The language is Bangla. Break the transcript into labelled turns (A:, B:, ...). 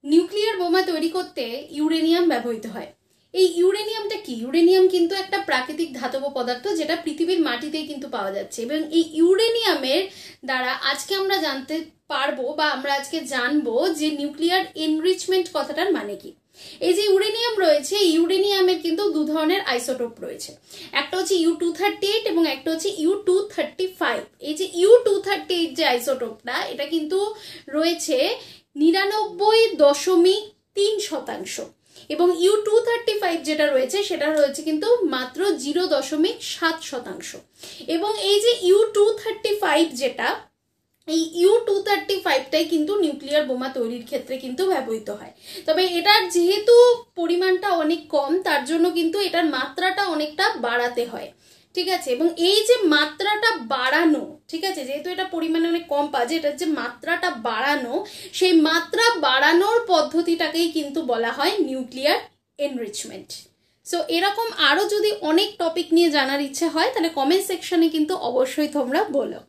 A: নিউক্লিয়ার বোমা তৈরি করতে ইউরেনিয়াম ব্যবহৃত হয়। এই ইউরেনিয়ামটা কি? ইউরেনিয়াম কিন্তু একটা প্রাকৃতিক ধাতব পদার্থ যেটা পৃথিবীর মাটিতেই কিন্তু পাওয়া যাচ্ছে, এবং এই ইউরেনিয়ামের দ্বারা আজকে আমরা জানতে পারবো বা আমরা আজকে জানবো যে নিউক্লিয়ার এনরিচমেন্ট কথাটার মানে কি। এই যে ইউরেনিয়াম রয়েছে, ইউরেনিয়ামের কিন্তু দু ধরনের আইসোটোপ রয়েছে, একটা হচ্ছে U-238 এবং একটা হচ্ছে U-235। এই যে U-238 যে আইসোটোপটা, এটা কিন্তু রয়েছে 99.3%, এবং U-235 যেটা রয়েছে সেটা রয়েছে কিন্তু মাত্র 0.7%। এবং এই যে U-235 যেটা, এই U-235টাই কিন্তু নিউক্লিয়ার বোমা তৈরির ক্ষেত্রে কিন্তু ব্যবহৃত হয়। তবে এটার যেহেতু পরিমাণটা অনেক কম, তার জন্য কিন্তু এটার মাত্রাটা অনেকটা বাড়াতে হয়, ঠিক আছে। এবং এই যে মাত্রাটা বাড়ানো, ঠিক আছে, যেহেতু এটা পরিমাণে অনেক কম পাওয়া যায়, এটার যে মাত্রাটা বাড়ানো, সেই মাত্রা বাড়ানোর পদ্ধতিটাকেই কিন্তু বলা হয় নিউক্লিয়ার এনরিচমেন্ট। সো এরকম আরও যদি অনেক টপিক নিয়ে জানার ইচ্ছে হয় তাহলে কমেন্ট সেকশনে কিন্তু অবশ্যই তোমরা বলো।